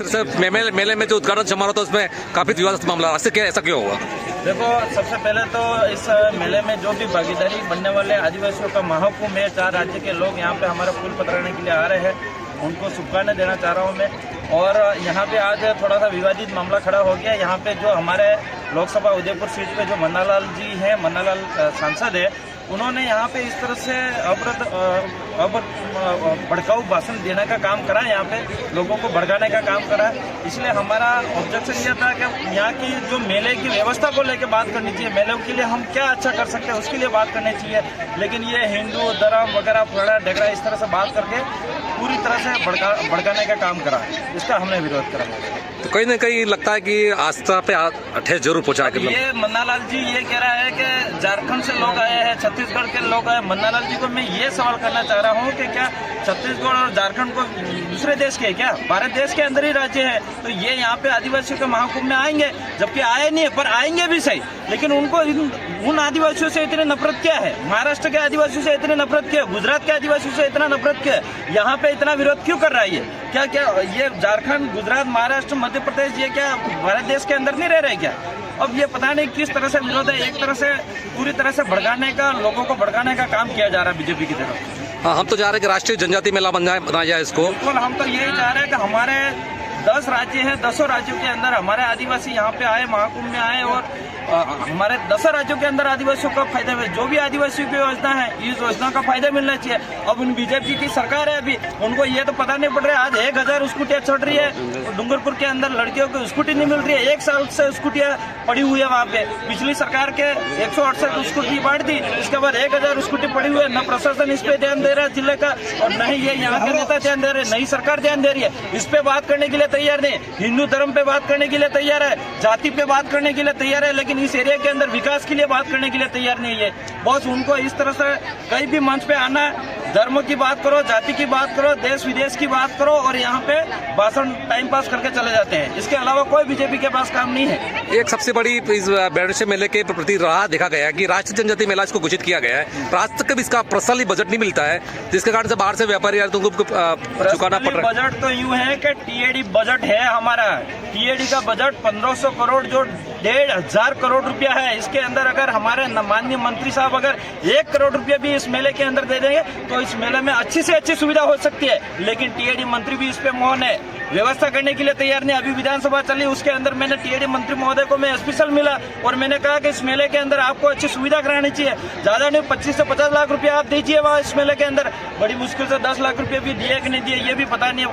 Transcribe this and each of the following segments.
Sir मेले में जो उद्घाटन समारोह था उसमें काफी विवादित मामला, ऐसे क्या ऐसा क्यों हुआ? देखो, सबसे पहले तो इस मेले में जो भी भागीदारी बनने वाले आदिवासियों का महाकुंभ है, 4 राज्य के लोग यहाँ पे हमारा फूल पथराने के लिए आ रहे हैं, उनको शुभकामनाएं देना चाह रहा हूँ मैं। और यहाँ पे आज थोड़ा सा विवादित मामला खड़ा हो गया। यहाँ पे जो हमारे लोकसभा उदयपुर सीट पे जो मन्नालाल जी हैं, मन्नालाल सांसद है, उन्होंने यहाँ पे इस तरह से भड़काऊ भाषण देने का काम करा, यहाँ पे लोगों को भड़काने का काम करा। इसलिए हमारा ऑब्जेक्शन ये था कि यहाँ की जो मेले की व्यवस्था को लेकर बात करनी चाहिए, मेले के लिए हम क्या अच्छा कर सकते हैं उसके लिए बात करनी चाहिए। लेकिन ये हिंदू धर्म वगैरह फड़ा ढगड़ा इस तरह से बात करके पूरी तरह से भड़काने का काम करा, इसका हमने विरोध करा। तो कहीं ना कहीं लगता है कि आस्था पे ठेस जरूर पहुंचा के ये मन्नालाल जी ये कह रहा है कि झारखंड से लोग आए हैं, छत्तीसगढ़ के लोग आए। मन्नालाल जी को मैं ये सवाल करना चाह रहा हूँ कि क्या छत्तीसगढ़ और झारखंड को दूसरे देश के क्या भारत देश के अंदर ही राज्य है, तो ये यहाँ पे आदिवासियों के महाकुंभ में आएंगे? जबकि आए नहीं है, पर आएंगे भी सही, लेकिन उनको उन आदिवासियों से इतनी नफरत क्या है? महाराष्ट्र के आदिवासियों से इतनी नफरत क्या है? गुजरात के आदिवासियों से इतना नफरत क्या है? यहाँ पे इतना विरोध क्यों कर रहा है? ये क्या ये झारखंड, गुजरात, महाराष्ट्र, मध्य प्रदेश ये क्या भारत देश के अंदर नहीं रह रहे क्या? अब ये पता नहीं किस तरह से विरोध है। एक तरह से पूरी तरह से भड़काने का, लोगों को भड़काने का काम किया जा रहा है बीजेपी की तरफ। हाँ, हम तो चाह रहे हैं कि राष्ट्रीय जनजाति मेला बनाया जाए इसको। बिल्कुल, हम तो यही चाह रहे हैं कि हमारे 10 राज्य हैं, 10 राज्यों के अंदर हमारे आदिवासी यहाँ पे आए, महाकुंभ में आए, और हमारे 10 राज्यों के अंदर आदिवासियों का फायदा है। जो भी आदिवासियों की योजना है, इस योजना का फायदा मिलना चाहिए। अब उन बीजेपी की सरकार है, अभी उनको ये तो पता नहीं पड़ रहा है। आज 1000 स्कूटियाँ चढ़ रही है डूंगरपुर के अंदर, लड़कियों को स्कूटी नहीं मिल रही है। 1 साल से स्कूटियाँ पड़ी हुई है वहाँ पे। पिछली सरकार के 168 स्कूटी बांट दी, इसके बाद 1000 स्कूटी पड़ी हुई है। न प्रशासन इस पे ध्यान दे रहा है जिले का, और न ही ये यहाँ के नेता ध्यान दे रहे, नई सरकार ध्यान दे रही है। इस पे बात करने के लिए तैयार नहीं, हिंदू धर्म पे बात करने के लिए तैयार है, जाति पे बात करने के लिए तैयार है, लेकिन इस एरिया के अंदर विकास के लिए बात करने के लिए तैयार नहीं है। बस उनको इस तरह से कहीं भी मंच पे आना, धर्म की बात करो, जाति की बात करो, देश विदेश की बात करो, और यहाँ पे भाषण टाइम पास करके चले जाते हैं। इसके अलावा कोई बीजेपी के पास काम नहीं है। एक सबसे बड़ी इस बेरसे मेले के प्रति राह देखा गया है कि राष्ट्रीय जनजाति मेला इसको घोषित किया गया है, आज तक कभी इसका पर्सनली बजट नहीं मिलता है, जिसके कारण से बाहर से व्यापारी तुमको चुकाना पड़ रहा है। बजट तो यूँ है कि टीएडी बजट है हमारा। टीएडी का बजट 1500 करोड़ जो 1500 करोड़ रुपया है, इसके अंदर अगर हमारे माननीय मंत्री साहब अगर 1 करोड़ रुपया भी इस मेले के अंदर दे देंगे तो इस मेले में अच्छी से अच्छी सुविधा हो सकती है। लेकिन टीएडी मंत्री भी इस पे मौन है, व्यवस्था करने के लिए तैयार नहीं। अभी विधानसभा चली, उसके अंदर मैंने टीएडी मंत्री महोदय को मैं स्पेशल मिला और मैंने कहा कि इस मेले के अंदर आपको अच्छी सुविधा करानी चाहिए, ज्यादा नहीं 25 से 50 लाख रुपया आप दीजिए वहाँ इस मेले के अंदर। बड़ी मुश्किल से 10 लाख रुपया भी दिए कि नहीं दिए ये भी पता नहीं।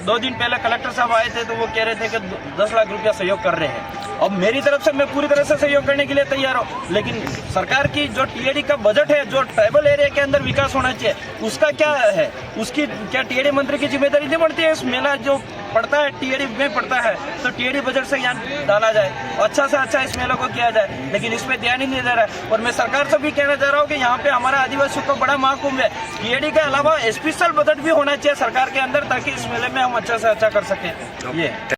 2 दिन पहले कलेक्टर साहब आए थे तो वो कह रहे थे कि 10 लाख रुपया सहयोग कर रहे हैं। अब मेरी तरफ से मैं पूरी तरह से सहयोग करने के लिए तैयार हूँ, लेकिन सरकार की जो टीएडी का बजट है, जो ट्राइबल एरिया के अंदर विकास होना चाहिए, उसका क्या है? उसकी क्या टीएडी मंत्री की जिम्मेदारी नहीं बनती है? इस मेला जो पड़ता है टीएडी में पड़ता है, तो टीएडी बजट से यहाँ डाला जाए, अच्छा से अच्छा इस मेला को किया जाए, लेकिन इस पे ध्यान ही नहीं दे रहा है। और मैं सरकार से भी कहना चाह रहा हूँ कि यहाँ पे हमारा आदिवासियों का बड़ा महाकुंभ है, टीएडी के अलावा स्पेशल बजट भी होना चाहिए सरकार के अंदर, ताकि इस मेले में हम अच्छा से अच्छा कर सकें। ये